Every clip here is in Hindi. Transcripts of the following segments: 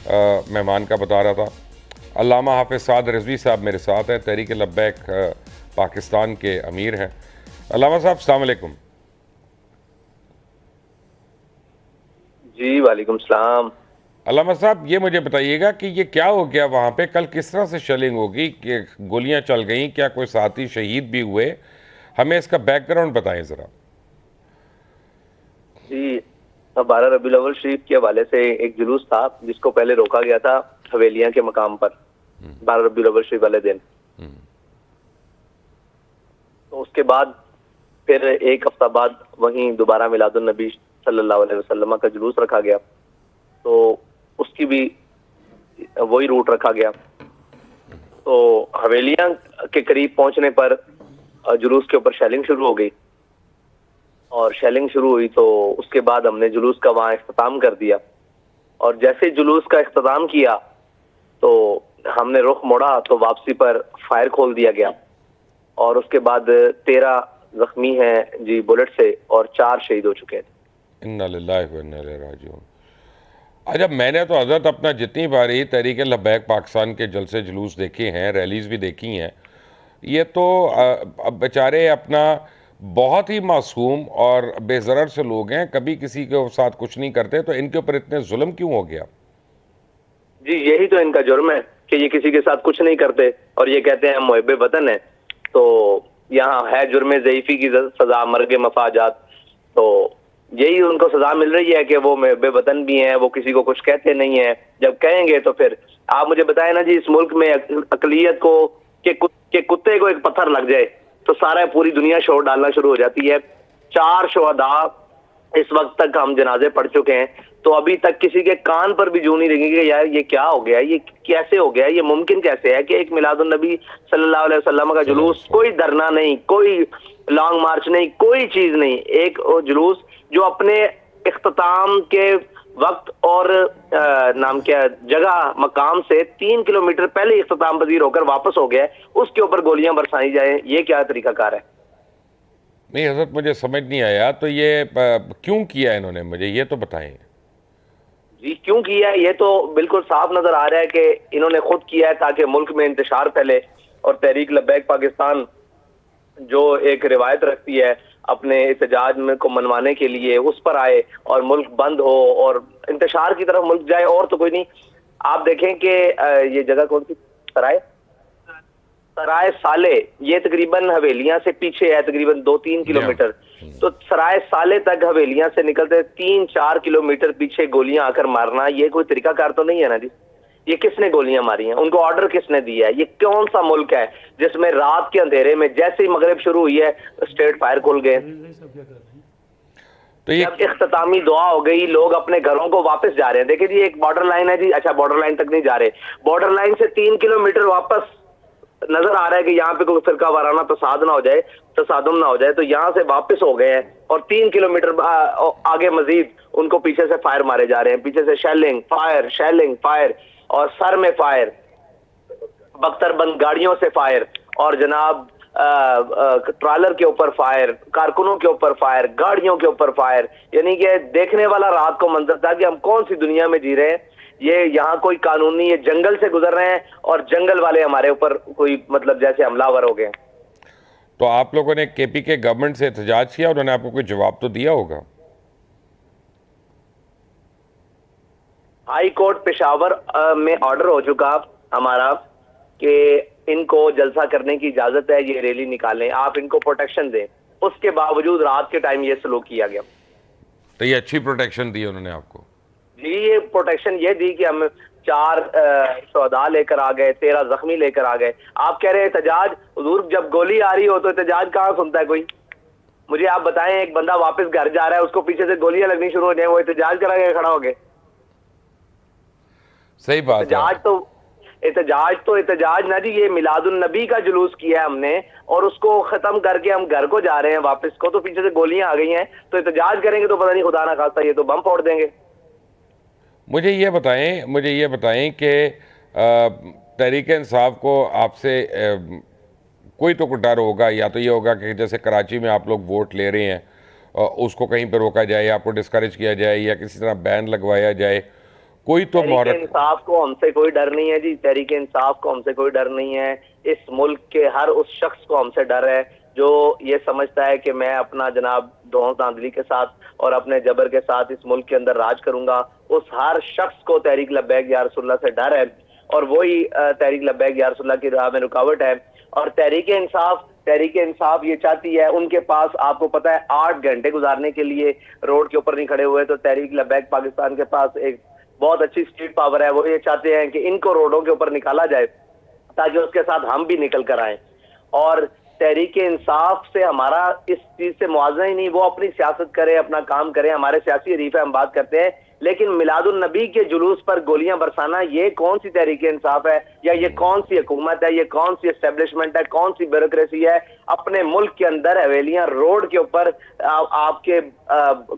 मेहमान का बता रहा था। अल्लामा हाफिज़ साद रिजवी साहब मेरे साथ हैं, तहरीक लब्बैक पाकिस्तान के अमीर हैं। अल्लामा साहब अस्सलाम वालेकुम। जी वालेकुम सलाम। अल्लामा साहब ये मुझे बताइएगा कि ये क्या हो गया वहाँ पे, कल किस तरह से शेलिंग होगी, कि गोलियाँ चल गई, क्या कोई साथी शहीद भी हुए? हमें इसका बैकग्राउंड बताएं ज़रा। जी, 12 रबीउल अव्वल शरीफ के हवाले से एक जुलूस था जिसको पहले रोका गया था हवेलियां के मकाम पर 12 रबीउल अव्वल शरीफ वाले दिन। तो उसके बाद फिर एक हफ्ता बाद वहीं दोबारा मिलादुन नबी सल्लल्लाहु अलैहि वसल्लम का जुलूस रखा गया, तो उसकी भी वही रूट रखा गया। तो हवेलियां के करीब पहुंचने पर जुलूस के ऊपर शेलिंग शुरू हो गई, और शेलिंग शुरू हुई तो उसके बाद हमने जुलूस का वहां इख्तिताम कर दिया। और जैसे जुलूस का इख्तिताम किया तो हमने रुख मोड़ा तो वापसी पर फायर खोल दिया गया, और उसके बाद 13 जख्मी हैं जी बुलेट से, और 4 शहीद हो चुके थे। इन्ना लिल्लाहि व इन्ना इलैहि राजिऊन। अच्छा, मैंने तो हज़रत अपना जितनी बारी तहरीक लब्बैक पाकिस्तान के जलसे जुलूस देखे हैं, रैलीज़ भी देखी हैं, ये तो अब बेचारे अपना बहुत ही मासूम और बेज़रर से लोग हैं, कभी किसी के साथ कुछ नहीं करते, तो इनके ऊपर इतने जुल्म क्यों हो गया? जी, यही तो इनका जुर्म है कि ये किसी के साथ कुछ नहीं करते और ये कहते हैं हम मुहिब्बे वतन है। तो यहाँ है जुर्म ज़ईफ़ी की सजा, मर्ग मफाजात। तो यही उनको सजा मिल रही है कि वो मुहिब्बे वतन भी हैं, वो किसी को कुछ कहते नहीं है। जब कहेंगे तो फिर आप मुझे बताएं ना जी, इस मुल्क में अकलियत को के कुत्ते को एक पत्थर लग जाए तो सारा पूरी दुनिया शोर डालना शुरू हो जाती है। 4 शुहदा इस वक्त तक हम जनाजे पढ़ चुके हैं, तो अभी तक किसी के कान पर भी जू नहीं लगी कि यार ये क्या हो गया, ये कैसे हो गया, ये मुमकिन कैसे है कि एक मिलादुन नबी सल्लल्लाहु अलैहि वसल्लम का जुलूस, कोई धरना नहीं, कोई लॉन्ग मार्च नहीं, कोई चीज नहीं, एक जुलूस जो अपने इख्तिताम के वक्त और नाम क्या जगह मकाम से 3 किलोमीटर पहले इख्तिताम पजीर होकर वापस हो गया, उसके ऊपर गोलियां बरसाई जाए, ये क्या तरीकाकार है? नहीं हज़रत, मुझे समझ नहीं आया, तो ये क्यों किया इन्होंने, मुझे ये तो बताएं। जी, क्यों किया है ये तो बिल्कुल साफ नजर आ रहा है कि इन्होंने खुद किया है ताकि मुल्क में इंतशार फैले, और तहरीक लब्बैक पाकिस्तान जो एक रिवायत रखती है अपने एहतजाज में को मनवाने के लिए, उस पर आए और मुल्क बंद हो और इंतशार की तरफ मुल्क जाए, और तो कोई नहीं। आप देखें कि ये जगह कौन सी, सराय सराय साले, ये तकरीबन हवेलियां से पीछे है, तकरीबन 2-3 किलोमीटर। तो सराय साले तक हवेलियां से निकलते 3-4 किलोमीटर पीछे गोलियां आकर मारना, ये कोई तरीकाकार तो नहीं है ना जी। ये किसने गोलियां मारी हैं, उनको ऑर्डर किसने दिया है? ये कौन सा मुल्क है जिसमें रात के अंधेरे में जैसे ही मगरिब शुरू हुई है स्ट्रेट फायर खुल गए? तो ये जब इख्तितामी दुआ हो गई, लोग अपने घरों को वापस जा रहे हैं। देखिए जी, एक बॉर्डर लाइन है जी, अच्छा बॉर्डर लाइन तक नहीं जा रहे, बॉर्डर लाइन से 3 किलोमीटर वापस नजर आ रहा है कि यहाँ पे कोई फिरका वाराना तसादुम ना हो जाए, तो यहाँ से वापस हो गए हैं, और 3 किलोमीटर आगे मजीद उनको पीछे से फायर मारे जा रहे हैं, पीछे से शेलिंग फायर, और सर में फायर, बख्तरबंद गाड़ियों से फायर, और जनाब ट्रॉलर के ऊपर फायर, कारकुनों के ऊपर फायर, गाड़ियों के ऊपर फायर। यानी कि देखने वाला रात को मंजर था कि हम कौन सी दुनिया में जी रहे हैं। ये यहाँ कोई कानून नहीं, ये जंगल से गुजर रहे हैं और जंगल वाले हमारे ऊपर कोई मतलब जैसे हमलावर हो गए। तो आप लोगों ने केपी के गवर्नमेंट से एहतजाज किया, उन्होंने आपको कोई जवाब तो दिया होगा? हाई कोर्ट पेशावर में ऑर्डर हो चुका हमारा कि इनको जलसा करने की इजाजत है, ये रैली निकालें, आप इनको प्रोटेक्शन दें। उसके बावजूद रात के टाइम ये सलूक किया गया। तो ये अच्छी प्रोटेक्शन दी उन्होंने आपको? जी, ये प्रोटेक्शन ये दी कि हम 4 शुहदा लेकर आ गए, 13 जख्मी लेकर आ गए। आप कह रहे हैं एहतजाज, हुजूर जब गोली आ रही हो तो एहतजाज कहाँ सुनता है कोई? मुझे आप बताएं, एक बंदा वापस घर जा रहा है, उसको पीछे से गोलियां लगनी शुरू हो जाए, वो एहतजाज करा के खड़ा हो गए? सही बात है। एहतजाज ना जी, ये मिलादुन नबी का जुलूस किया है हमने, और उसको खत्म करके हम घर को जा रहे हैं वापस को, तो पीछे से गोलियां आ गई हैं, तो एहतजाज करेंगे तो पता नहीं खुदा ना खास्ता ये तो बम फोड़ देंगे। मुझे ये बताएं कि तहरीक इंसाफ को आपसे कोई तो कोई डर होगा, या तो ये होगा कि जैसे कराची में आप लोग वोट ले रहे हैं, उसको कहीं पर रोका जाए, आपको डिस्करेज किया जाए, या किसी तरह बैन लगवाया जाए, कोई तो तहरीक मोहरत। इंसाफ को हमसे कोई डर नहीं है जी, तहरीक इंसाफ को हमसे कोई डर नहीं है। इस मुल्क के हर उस शख्स को हमसे डर है जो ये समझता है कि मैं अपना जनाब धौंस धांधली के साथ और अपने जबर के साथ इस मुल्क के अंदर राज करूंगा। उस हर शख्स को तहरीक लब्बैक या रसूलुल्लाह से डर है, और वही तहरीक लब्बैक या रसूलुल्लाह की राह में रुकावट है। और तहरीक इंसाफ ये चाहती है, उनके पास आपको पता है 8 घंटे गुजारने के लिए रोड के ऊपर नहीं खड़े हुए। तो तहरीक लब्बैक पाकिस्तान के पास एक बहुत अच्छी स्ट्रीट पावर है। वो ये चाहते हैं कि इनको रोडों के ऊपर निकाला जाए ताकि उसके साथ हम भी निकल कर आए। और तहरीक इंसाफ से हमारा इस चीज से मुआवजा ही नहीं, वो अपनी सियासत करे, अपना काम करे। हमारे सियासी हरीफ है, हम बात करते हैं, लेकिन मिलादुन नबी के जुलूस पर गोलियां बरसाना ये कौन सी तहरीक इंसाफ है, या ये कौन सी हुकूमत है, ये कौन सी एस्टेब्लिशमेंट है, कौन सी ब्यूरोक्रेसी है। अपने मुल्क के अंदर हवेलियां रोड के ऊपर आपके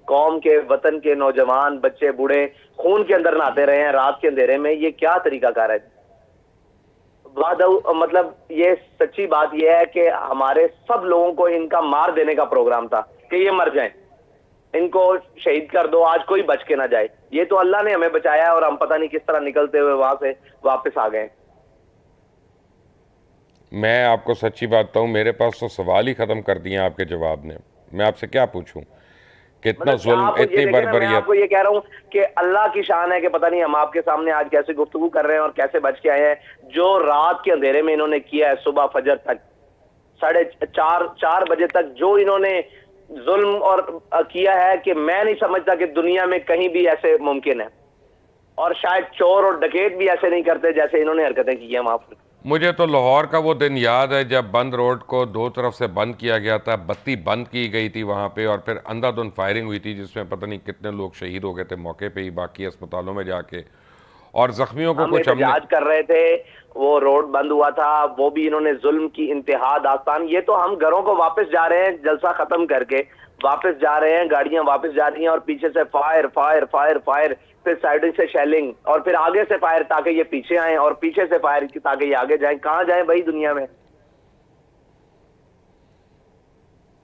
कौम के वतन के नौजवान बच्चे बूढ़े खून के अंदर नहाते रहे हैं रात के अंधेरे में। ये क्या तरीकाकार है? मतलब ये सच्ची बात यह है कि हमारे सब लोगों को इनका मार देने का प्रोग्राम था कि ये मर जाएं, इनको शहीद कर दो, आज कोई बच के ना जाए। ये तो अल्लाह ने हमें बचाया है और हम पता नहीं किस तरह निकलते हुए वहां से वापस आ गए। मैं आपको सच्ची बात बताऊं, मेरे पास तो सवाल ही ख़त्म कर दिए आपके जवाब ने। मैं आपसे क्या पूछूं, कितना मतलब जुल्म, आप ये इतनी देखें ना, मैं बर्बरियत। आपको ये कह रहा हूं कि अल्लाह की शान है कि पता नहीं हम आपके सामने आज कैसे गुफ्तगू कर रहे हैं और कैसे बच के आए हैं। जो रात के अंधेरे में इन्होंने किया है, सुबह फजर तक 4:30 बजे तक जो इन्होंने जुल्म और किया है कि मैं नहीं समझता कि दुनिया में कहीं भी ऐसे मुमकिन है। और शायद चोर और डकैत भी ऐसे नहीं करते जैसे इन्होंने हरकतें की हैं वहां पर। मुझे तो लाहौर का वो दिन याद है जब बंद रोड को दो तरफ से बंद किया गया था, बत्ती बंद की गई थी वहाँ पे, और फिर अंधाधुंध फायरिंग हुई थी जिसमें पता नहीं कितने लोग शहीद हो गए थे मौके पे ही, बाकी अस्पतालों में जाके, और जख्मियों को हम कुछ हमने। एहतजाज कर रहे थे, वो रोड बंद हुआ था, वो भी इन्होंने जुल्म की इंतहा दास्तान। ये तो हम घरों को वापस जा रहे हैं जलसा खत्म करके, वापस जा रहे हैं, गाड़ियां वापस जा रही हैं और पीछे से फायर फायर फायर फायर, फिर साइड से शेलिंग और फिर आगे से फायर ताकि ये पीछे आए और पीछे से फायर ताकि ये आगे जाएं। कहां जाएं भाई दुनिया में?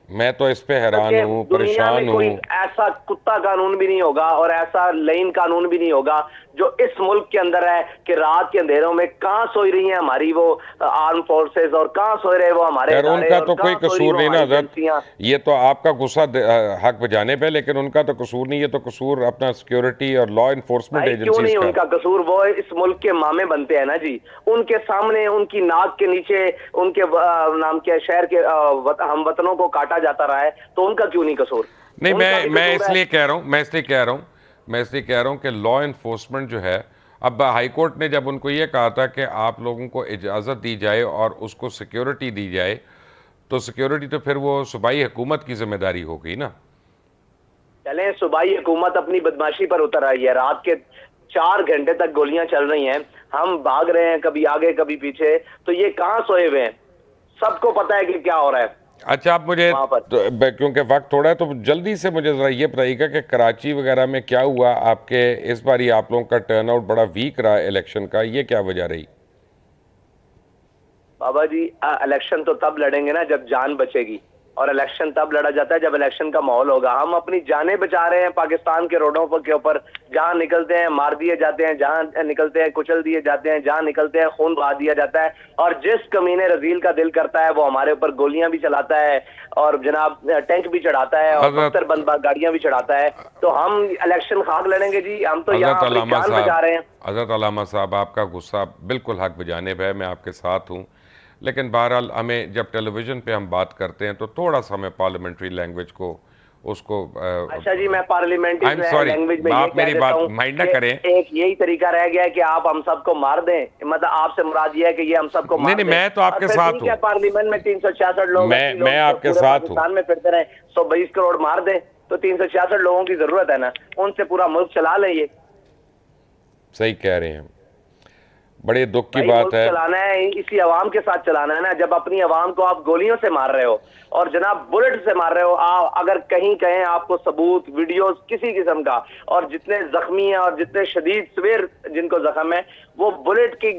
मैं तो इस पे हैरान कि हूँ, दुनिया में परेशान कोई हूँ। ऐसा कुत्ता कानून भी नहीं होगा और ऐसा लेन कानून भी नहीं होगा जो इस मुल्क के अंदर है कि रात के अंधेरों में कहां सोई रही हैं हमारी वो आर्म फोर्सेस और कहां सोए रहे वो हमारे खैर इदारे उनका और तो कोई कहां सो रही कसूर वो नहीं ना हमारी हजरत, एजेंसियां। ये तो आपका गुस्सा हक बजाने पे, लेकिन उनका तो कसूर नहीं, ये तो कसूर अपना सिक्योरिटी और लॉ इन्फोर्समेंट भाई क्यों एजेंसीज नहीं का। उनका कसूर? वो इस मुल्क के मामे बनते हैं ना जी, उनके सामने उनकी नाक के नीचे उनके नाम के शहर के हम वतनों को काटा जाता रहा है, तो उनका क्यों नहीं कसूर? नहीं, उनका भी मैं कसूर है। इसलिए कह रहा हूँ, मैं इसलिए कह रहा हूँ कि लॉ इन्फोर्समेंट जो है, अब हाई कोर्ट ने जब उनको ये कहा था कि आप लोगों को इजाज़त दी जाए और उसको सिक्योरिटी दी जाए, तो सिक्योरिटी तो फिर वो सूबाई हुकूमत की जिम्मेदारी हो गई ना। चलें, सूबाई हुकूमत अपनी बदमाशी पर उतर आई है। रात के 4 घंटे तक गोलियां चल रही हैं, हम भाग रहे हैं कभी आगे कभी पीछे, तो ये कहां सोए हुए हैं? सबको पता है कि क्या हो रहा है अच्छा, आप मुझे वहां पर। क्योंकि वक्त थोड़ा है तो जल्दी से मुझे ज़रा ये बताइएगा कि कराची वगैरह में क्या हुआ आपके, इस बारी आप लोगों का टर्नआउट बड़ा वीक रहा इलेक्शन का, ये क्या वजह रही? बाबा जी, इलेक्शन तो तब लड़ेंगे ना जब जान बचेगी, और इलेक्शन तब लड़ा जाता है जब इलेक्शन का माहौल होगा। हम अपनी जानें बचा रहे हैं पाकिस्तान के रोडों पर के ऊपर, जहां निकलते हैं मार दिए जाते हैं, जहां निकलते हैं कुचल दिए जाते हैं, जहां निकलते हैं खून बहा दिया जाता है, और जिस कमीने रजील का दिल करता है वो हमारे ऊपर गोलियां भी चलाता है और जनाब टैंक भी चढ़ाता है और बख्तर बंद गाड़ियां भी चढ़ाता है। तो हम इलेक्शन खाक लड़ेंगे जी, हम तो यहाँ अपनी जान बचा रहे हैं। हज़रत अल्लामा साहब, आपका गुस्सा बिल्कुल हक बजानिब है, मैं आपके साथ हूँ, लेकिन बहरहाल हमें जब टेलीविज़न पे हम बात करते हैं तो थोड़ा सा हमें पार्लियामेंट्री लैंग्वेज को उसको अच्छा जी, मैं पार्लियामेंट्री लैंग्वेज में आप मेरी बात माइंड ना करें। एक यही तरीका रह गया है कि आप हम सबको मार दें, मतलब आपसे मुराद ये है कि ये हम सबको मार नहीं, दें। मैं तो आपके साथ हूँ। पार्लियामेंट में 366 लोग, मैं आपके साथ हूँ। पाकिस्तान में फिरते रहे, 122 करोड़ मार दें तो 366 लोगों की जरूरत है ना, उनसे पूरा मुल्क चला लें। ये सही कह रहे हैं। बड़े दुख की भाई बात मुल्क है। चलाना है, इसी अवाम के साथ चलाना है ना। जब अपनी अवाम को आप गोलियों से मार रहे हो और जनाब बुलेट से मार रहे हो, अगर कहीं कहें आपको सबूत वीडियोस किसी किस्म का, और जितने जख्मी हैं और जितने शदीद सवेर जिनको जख्म है, वो बुलेट की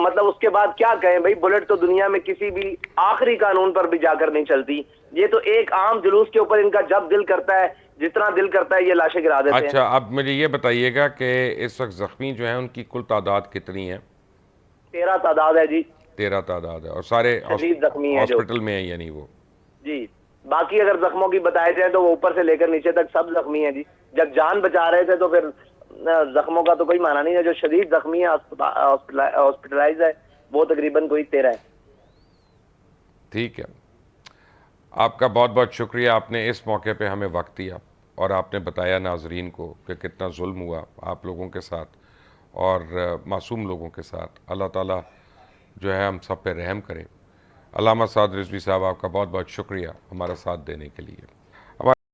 मतलब उसके बाद क्या कहें भाई। बुलेट तो दुनिया में किसी भी आखिरी कानून पर भी जाकर नहीं चलती। ये तो एक आम जुलूस के ऊपर इनका जब दिल करता है, जितना दिल करता है, ये लाशें गिरा देते हैं। अच्छा, अब मुझे ये बताइएगा कि इस वक्त ज़ख्मी जो हैं उनकी कुल तादाद कितनी है? 13 तादाद है जी। 13 तादाद है, और सारे शदीद जख्मी है जो। हॉस्पिटल में है यानी वो? जी, बाकी अगर जख्मों की बताए जाए तो वो ऊपर से लेकर नीचे तक सब जख्मी हैं जी। जब जान बचा रहे थे तो फिर जख्मों का तो कोई माना नहीं है। जो शदीद जख्मी है, हॉस्पिटलाइज है, वो तकरीबन कोई 13 है। ठीक है, आपका बहुत बहुत शुक्रिया, आपने इस मौके पे हमें वक्त दिया और आपने बताया नाजरीन को कि कितना जुल्म हुआ आप लोगों के साथ और मासूम लोगों के साथ। अल्लाह ताला जो है हम सब पे रहम करे। अल्लामा साद रिजवी साहब, आपका बहुत बहुत शुक्रिया हमारा साथ देने के लिए।